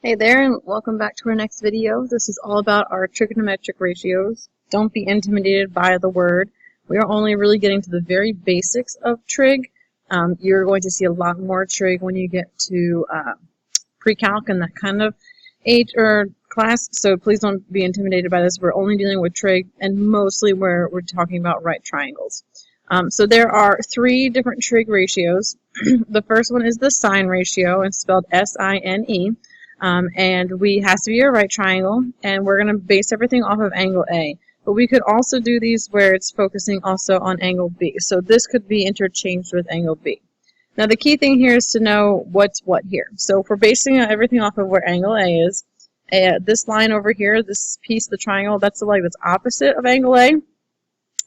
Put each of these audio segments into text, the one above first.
Hey there, and welcome back to our next video. This is all about our trigonometric ratios. Don't be intimidated by the word. We are only really getting to the very basics of trig. You're going to see a lot more trig when you get to pre-calc and that kind of age or class, so please don't be intimidated by this. We're only dealing with trig, and mostly we're talking about right triangles. So there are three different trig ratios. The first one is the sine ratio, and spelled S-I-N-E. And we has to be a right triangle, and we're going to base everything off of angle A. But we could also do these where it's focusing also on angle B. So this could be interchanged with angle B. Now the key thing here is to know what's what here. So if we're basing everything off of where angle A is, this line over here, this piece, the triangle, that's the leg that's opposite of angle A.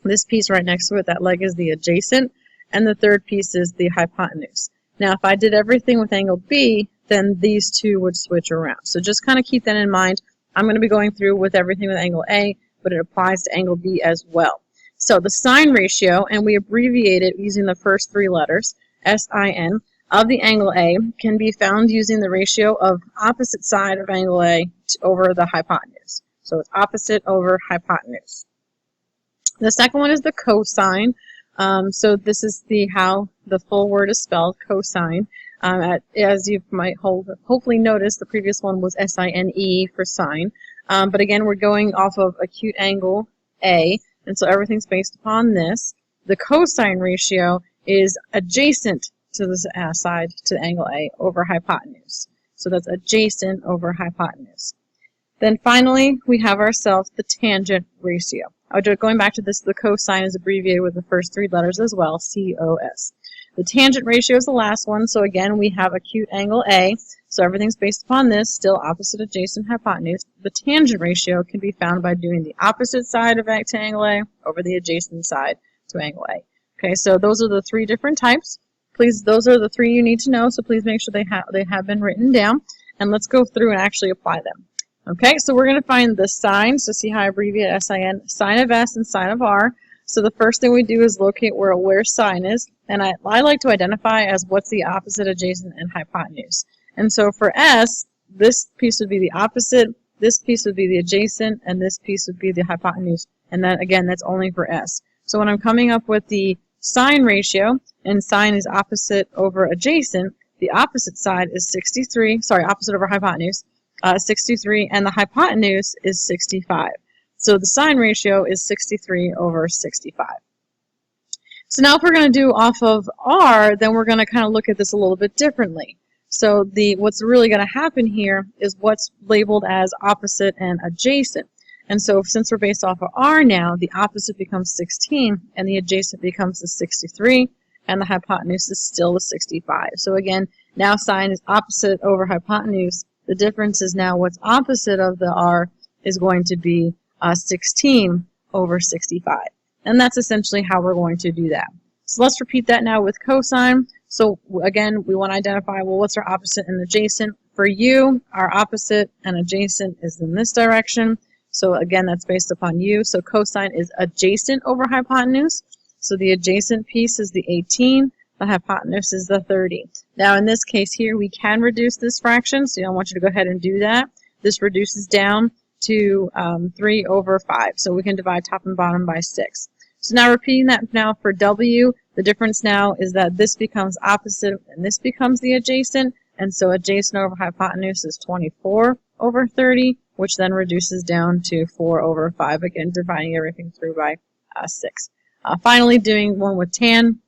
This piece right next to it, that leg is the adjacent, and the third piece is the hypotenuse. Now if I did everything with angle B, then these two would switch around. So just kind of keep that in mind. I'm going to be going through with everything with angle A, but it applies to angle B as well. So the sine ratio, and we abbreviate it using the first three letters, S-I-N, of the angle A can be found using the ratio of opposite side of angle A over the hypotenuse. So it's opposite over hypotenuse. The second one is the cosine. So this is how the full word is spelled, cosine. As you might hopefully notice, the previous one was S-I-N-E for sine. But again, we're going off of acute angle A, and so everything's based upon this. The cosine ratio is adjacent to the side to angle A over hypotenuse. So that's adjacent over hypotenuse. Then finally, we have ourselves the tangent ratio. Going back to this, the cosine is abbreviated with the first three letters as well, C-O-S. The tangent ratio is the last one, so again we have acute angle A, so everything's based upon this, still opposite adjacent hypotenuse. The tangent ratio can be found by doing the opposite side of angle A over the adjacent side to angle A. Okay, so those are the three different types. Please, those are the three you need to know, so please make sure they have been written down, and let's go through and actually apply them. Okay, so we're going to find the sine, so see how I abbreviate S-I-N, sine of S and sine of R. So the first thing we do is locate where sine is, and I like to identify as what's the opposite, adjacent, and hypotenuse. And so for S, this piece would be the opposite, this piece would be the adjacent, and this piece would be the hypotenuse. And then again, that's only for S. So when I'm coming up with the sine ratio, and sine is opposite over adjacent, the opposite side is 63, sorry, opposite over hypotenuse, 63, and the hypotenuse is 65. So the sine ratio is 63 over 65. So now if we're going to do off of R, then we're going to kind of look at this a little bit differently. So what's really going to happen here is what's labeled as opposite and adjacent. And so since we're based off of R now, the opposite becomes 16, and the adjacent becomes the 63, and the hypotenuse is still the 65. So again, now sine is opposite over hypotenuse. The difference is now what's opposite of the R is going to be 16 over 65. And that's essentially how we're going to do that. So let's repeat that now with cosine. So again, we want to identify, well, what's our opposite and adjacent? For U, our opposite and adjacent is in this direction. So again, that's based upon U. So cosine is adjacent over hypotenuse. So the adjacent piece is the 18. The hypotenuse is the 30. Now in this case here, we can reduce this fraction. So I want you to go ahead and do that. This reduces down to 3 over 5. So we can divide top and bottom by 6. So now repeating that now for W, the difference now is that this becomes opposite and this becomes the adjacent. And so adjacent over hypotenuse is 24 over 30, which then reduces down to 4 over 5, again dividing everything through by 6. Finally doing one with tan.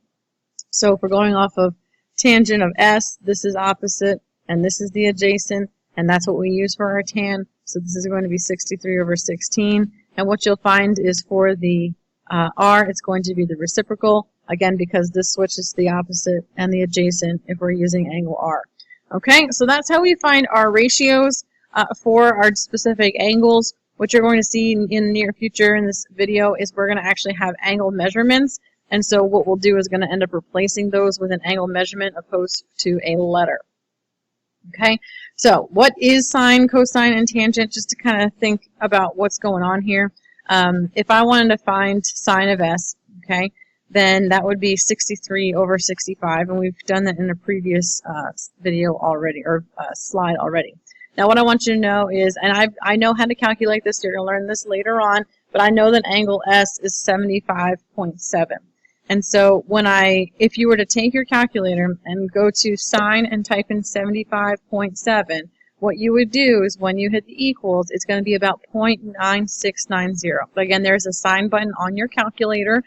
So if we're going off of tangent of S, this is opposite and this is the adjacent, and that's what we use for our tan. So this is going to be 63 over 16. And what you'll find is for the R, it's going to be the reciprocal, again, because this switches to the opposite and the adjacent if we're using angle R. Okay, so that's how we find our ratios for our specific angles. What you're going to see in the near future in this video is we're going to actually have angle measurements. And so what we'll do is going to end up replacing those with an angle measurement opposed to a letter. Okay, so what is sine, cosine, and tangent? Just to kind of think about what's going on here. If I wanted to find sine of S, okay, then that would be 63 over 65, and we've done that in a previous video already, or slide already. Now what I want you to know is, and I know how to calculate this, you're going to learn this later on, but I know that angle S is 75.7. And so if you were to take your calculator and go to sine and type in 75.7, what you would do is when you hit the equals, it's going to be about 0.9690. But again, there's a sine button on your calculator.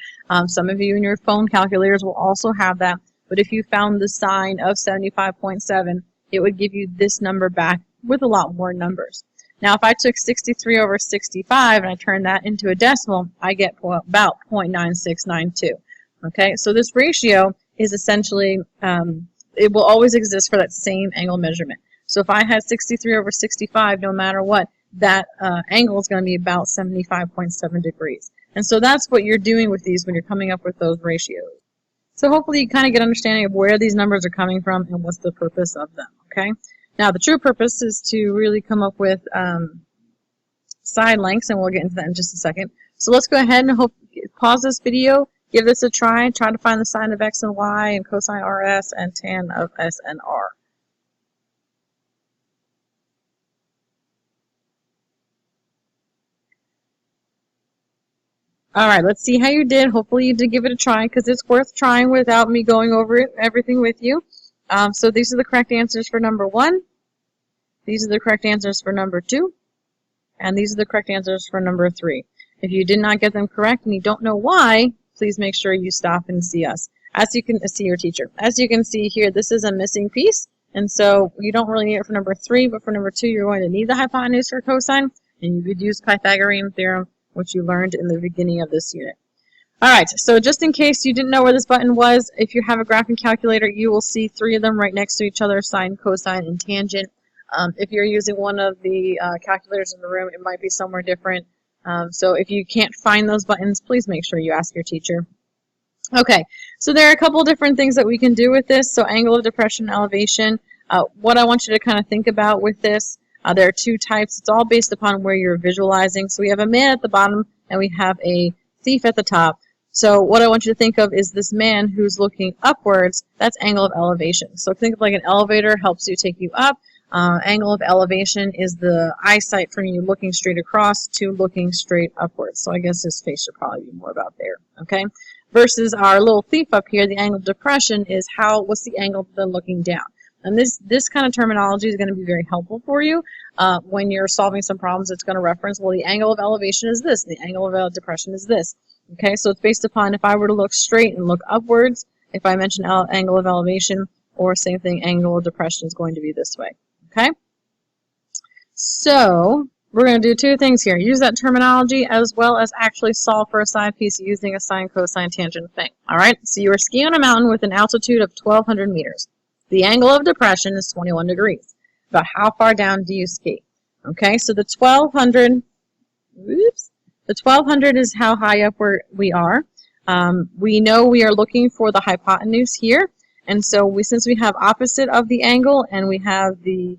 Some of you in your phone calculators will also have that. But if you found the sine of 75.7, it would give you this number back with a lot more numbers. Now, if I took 63 over 65 and I turn that into a decimal, I get about 0.9692. Okay, so this ratio is essentially, it will always exist for that same angle measurement. So if I had 63 over 65, no matter what, that angle is going to be about 75.7 degrees. And so that's what you're doing with these when you're coming up with those ratios. So hopefully you kind of get an understanding of where these numbers are coming from and what's the purpose of them, okay? Now the true purpose is to really come up with side lengths, and we'll get into that in just a second. So let's go ahead and pause this video, give this a try to find the sine of x and y and cosine rs and tan of s and r. All right, let's see how you did. Hopefully you did give it a try, because it's worth trying without me going over everything with you. So these are the correct answers for number 1. These are the correct answers for number 2. And these are the correct answers for number 3. If you did not get them correct and you don't know why, please make sure you stop and see us. As you can see your teacher. As you can see here, this is a missing piece. And so you don't really need it for number 3, but for number 2, you're going to need the hypotenuse for cosine. And you could use Pythagorean theorem, which you learned in the beginning of this unit. Alright, so just in case you didn't know where this button was, if you have a graphing calculator, you will see 3 of them right next to each other, sine, cosine, and tangent. If you're using one of the calculators in the room, it might be somewhere different. So if you can't find those buttons, please make sure you ask your teacher. Okay, so there are a couple different things that we can do with this. So angle of depression and elevation. What I want you to kind of think about with this, there are 2 types. It's all based upon where you're visualizing. So we have a man at the bottom and we have a thief at the top. So what I want you to think of is this man who's looking upwards. That's angle of elevation. So think of like an elevator helps you take you up. Angle of elevation is the eyesight from you looking straight across to looking straight upwards. So I guess his face should probably be more about there. Okay. Versus our little thief up here, the angle of depression is what's the angle they're looking down. And this kind of terminology is going to be very helpful for you when you're solving some problems. It's going to reference, well, the angle of elevation is this, the angle of depression is this. Okay, so it's based upon if I were to look straight and look upwards, if I mention angle of elevation, or same thing, angle of depression is going to be this way. Okay, so we're going to do 2 things here. Use that terminology as well as actually solve for a side piece using a sine, cosine, tangent thing. All right, so you are skiing on a mountain with an altitude of 1,200 meters. The angle of depression is 21 degrees. About how far down do you ski? Okay, so the 1,200, the 1,200 is how high up we are. We know we are looking for the hypotenuse here, and so since we have opposite of the angle and we have the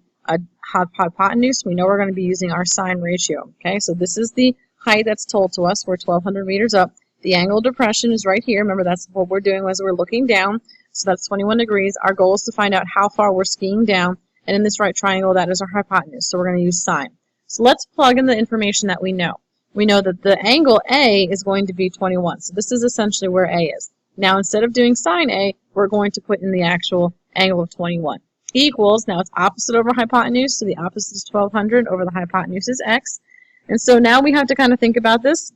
hypotenuse, we know we're going to be using our sine ratio. Okay, so this is the height that's told to us. We're 1,200 meters up. The angle of depression is right here. Remember, that's what we're doing as we're looking down. So that's 21 degrees. Our goal is to find out how far we're skiing down. And in this right triangle, that is our hypotenuse. So we're going to use sine. So let's plug in the information that we know. We know that the angle A is going to be 21. So this is essentially where A is. Now, instead of doing sine A, we're going to put in the actual angle of 21. Equals, now it's opposite over hypotenuse. So the opposite is 1,200 over the hypotenuse is x. And so now we have to kind of think about this.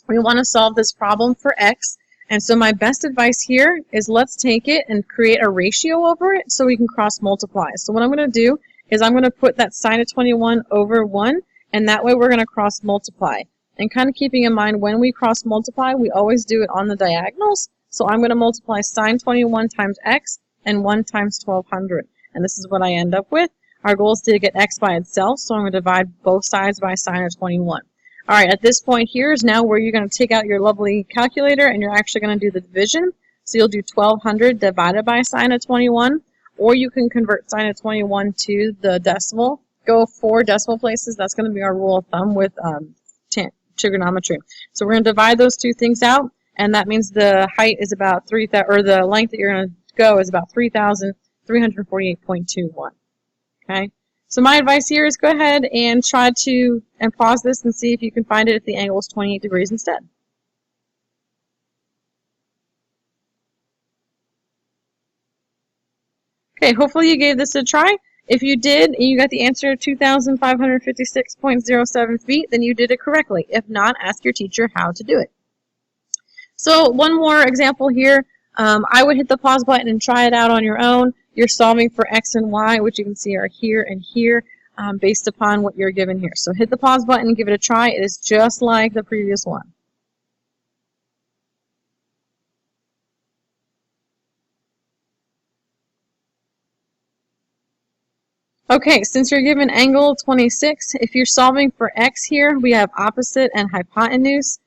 We want to solve this problem for x. And so my best advice here is let's take it and create a ratio over it so we can cross multiply. So what I'm going to do is I'm going to put that sine of 21 over 1, and that way we're going to cross multiply. And kind of keeping in mind when we cross multiply, we always do it on the diagonals. So I'm going to multiply sine 21 times x and 1 times 1,200. And this is what I end up with. Our goal is to get x by itself, so I'm going to divide both sides by sine of 21. All right, at this point here is now where you're going to take out your lovely calculator and you're actually going to do the division. So you'll do 1,200 divided by sine of 21, or you can convert sine of 21 to the decimal. Go 4 decimal places. That's going to be our rule of thumb with trigonometry. So we're going to divide those 2 things out, and that means the height is about 3,000, or the length that you're going to go is about 3,348.21. Okay. So my advice here is go ahead and try to pause this and see if you can find it if the angle is 28 degrees instead. Okay, hopefully you gave this a try. If you did and you got the answer 2,556.07 feet, then you did it correctly. If not, ask your teacher how to do it. So one more example here. I would hit the pause button and try it out on your own. You're solving for x and y, which you can see are here and here, based upon what you're given here. So hit the pause button and give it a try. It is just like the previous one. Okay, since you're given angle 26, if you're solving for x here, we have opposite and hypotenuse.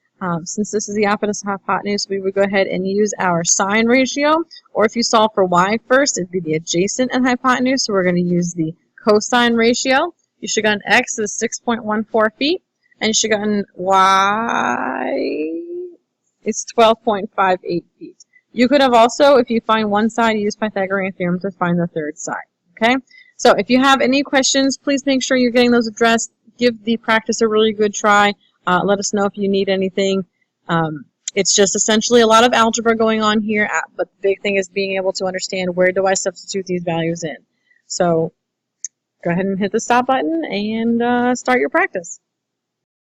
Since this is the opposite hypotenuse, we would go ahead and use our sine ratio. Or if you solve for y first, it'd be the adjacent and hypotenuse, so we're going to use the cosine ratio. You should have gotten x is 6.14 feet, and you should have gotten y is 12.58 feet. You could have also, if you find one side, use Pythagorean theorem to find the third side. Okay? So if you have any questions, please make sure you're getting those addressed. Give the practice a really good try. Let us know if you need anything. It's just essentially a lot of algebra going on here, but the big thing is being able to understand where do I substitute these values in. So go ahead and hit the stop button and start your practice.